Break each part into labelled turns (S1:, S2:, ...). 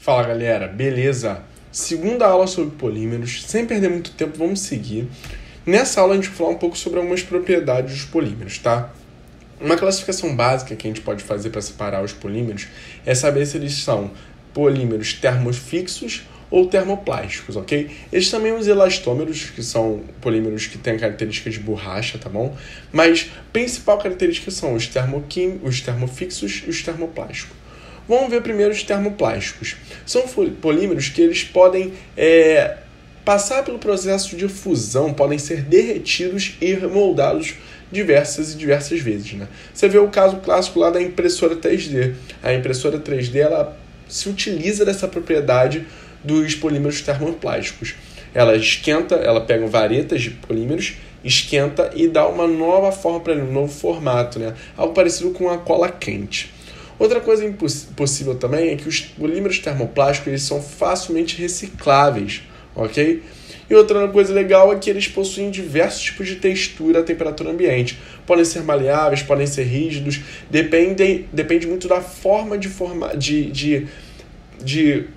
S1: Fala galera, beleza? Segunda aula sobre polímeros, sem perder muito tempo, vamos seguir. Nessa aula a gente vai falar um pouco sobre algumas propriedades dos polímeros, tá? Uma classificação básica que a gente pode fazer para separar os polímeros é saber se eles são polímeros termofixos ou termoplásticos, ok? Eles também os elastômeros, que são polímeros que têm características de borracha, tá bom? Mas a principal característica são os termofixos e os termoplásticos. Vamos ver primeiro os termoplásticos. São polímeros que eles podem passar pelo processo de fusão, podem ser derretidos e remoldados diversas vezes, né? Você vê o caso clássico lá da impressora 3D. A impressora 3D ela se utiliza dessa propriedade dos polímeros termoplásticos. Ela esquenta, ela pega varetas de polímeros, esquenta e dá uma nova forma para ele, um novo formato, né? Algo parecido com a cola quente. Outra coisa possível também é que os polímeros termoplásticos eles são facilmente recicláveis, ok? E outra coisa legal é que eles possuem diversos tipos de textura a temperatura ambiente. Podem ser maleáveis, podem ser rígidos, depende muito da forma de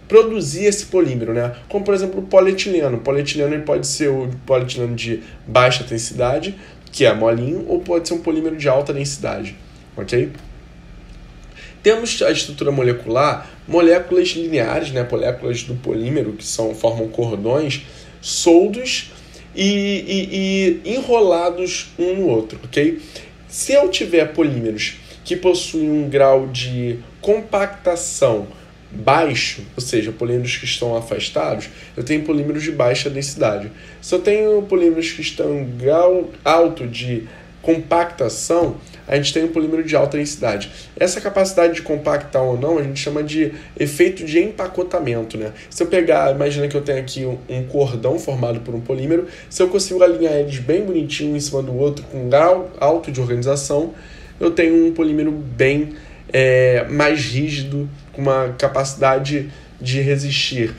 S1: produzir esse polímero, né? Como, por exemplo, o polietileno. O polietileno ele pode ser o polietileno de baixa densidade, que é molinho, ou pode ser um polímero de alta densidade, ok? Temos a estrutura molecular, moléculas lineares, né, moléculas do polímero, que formam cordões soltos e enrolados um no outro, ok? Se eu tiver polímeros que possuem um grau de compactação baixo, ou seja, polímeros que estão afastados, eu tenho polímeros de baixa densidade. Se eu tenho polímeros que estão em grau alto de compactação, a gente tem um polímero de alta densidade. Essa capacidade de compactar ou não, a gente chama de efeito de empacotamento, né? Se eu pegar, imagina que eu tenho aqui um cordão formado por um polímero, se eu consigo alinhar eles bem bonitinho em cima do outro, com um grau alto de organização, eu tenho um polímero bem mais rígido, com uma capacidade de resistir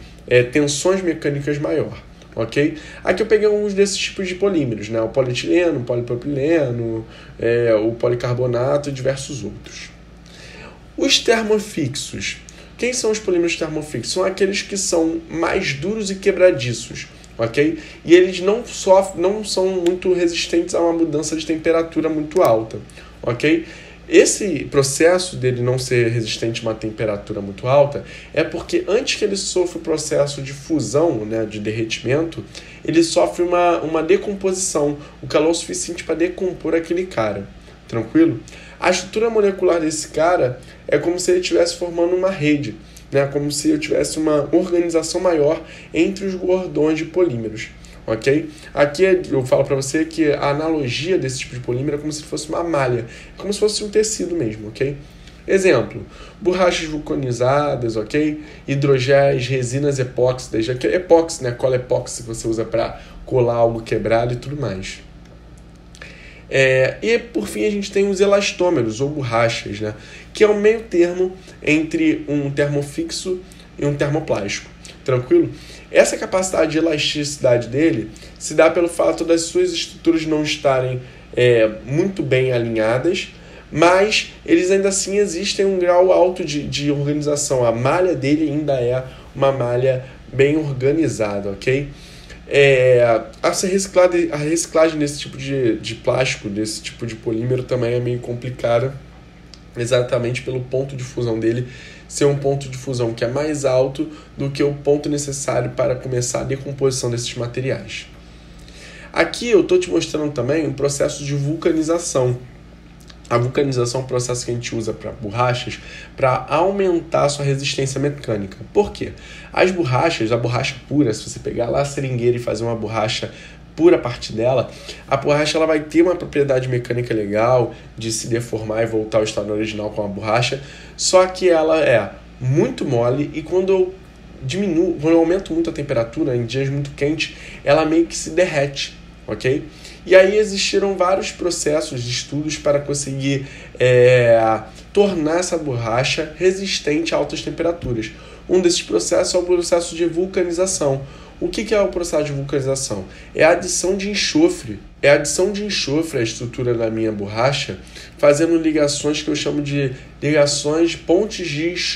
S1: tensões mecânicas maior. Ok? Aqui eu peguei alguns desses tipos de polímeros, né? O polietileno, o polipropileno, o policarbonato e diversos outros. Os termofixos. Quem são os polímeros termofixos? São aqueles que são mais duros e quebradiços, ok? E eles não são muito resistentes a uma mudança de temperatura muito alta, ok? Esse processo dele não ser resistente a uma temperatura muito alta é porque antes que ele sofra o processo de fusão, né, de derretimento, ele sofre uma decomposição, o calor suficiente para decompor aquele cara. Tranquilo? A estrutura molecular desse cara é como se ele estivesse formando uma rede, né, como se eu tivesse uma organização maior entre os cordões de polímeros. Ok? Aqui eu falo para você que a analogia desse tipo de polímero é como se fosse uma malha, como se fosse um tecido mesmo, ok? Exemplo, borrachas vulcanizadas, ok? Hidrogéis, resinas epóxidas, já que é epóxi, né? Cola epóxi que você usa para colar algo quebrado e tudo mais. E por fim a gente tem os elastômeros ou borrachas, né? Que é o meio termo entre um termofixo e um termoplástico. Tranquilo? Essa capacidade de elasticidade dele se dá pelo fato das suas estruturas não estarem muito bem alinhadas, mas eles ainda assim existem um grau alto de organização. A malha dele ainda é uma malha bem organizada, ok? A reciclagem desse tipo de plástico, desse tipo de polímero também é meio complicada, exatamente pelo ponto de fusão dele ser um ponto de fusão que é mais alto do que o ponto necessário para começar a decomposição desses materiais. Aqui eu estou te mostrando também um processo de vulcanização. A vulcanização é um processo que a gente usa para borrachas para aumentar a sua resistência mecânica. Por quê? As borrachas, a borracha pura, se você pegar lá a seringueira e fazer uma borracha pura parte dela, a borracha ela vai ter uma propriedade mecânica legal de se deformar e voltar ao estado original com a borracha, só que ela é muito mole e quando eu aumento muito a temperatura, em dias muito quentes, ela meio que se derrete, ok? E aí existiram vários processos de estudos para conseguir tornar essa borracha resistente a altas temperaturas. Um desses processos é o processo de vulcanização. O que é o processo de vulcanização? É a adição de enxofre. É a adição de enxofre à estrutura da minha borracha, fazendo ligações que eu chamo de ligações pontes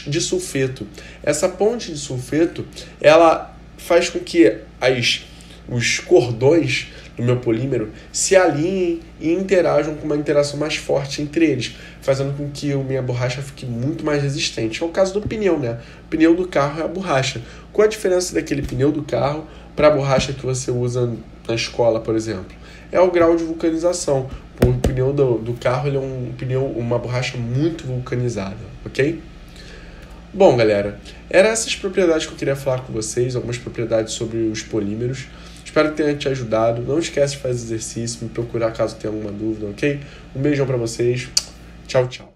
S1: de sulfeto. Essa ponte de sulfeto, ela faz com que os cordões do meu polímero se alinhem e interajam com uma interação mais forte entre eles, fazendo com que a minha borracha fique muito mais resistente. É o caso do pneu, né? O pneu do carro é a borracha. Qual a diferença daquele pneu do carro para a borracha que você usa na escola, por exemplo? É o grau de vulcanização. O pneu do carro ele é uma borracha muito vulcanizada, ok? Bom, galera, eram essas propriedades que eu queria falar com vocês, algumas propriedades sobre os polímeros. Espero que tenha te ajudado. Não esquece de fazer exercício, me procurar caso tenha alguma dúvida, ok? Um beijão pra vocês. Tchau, tchau.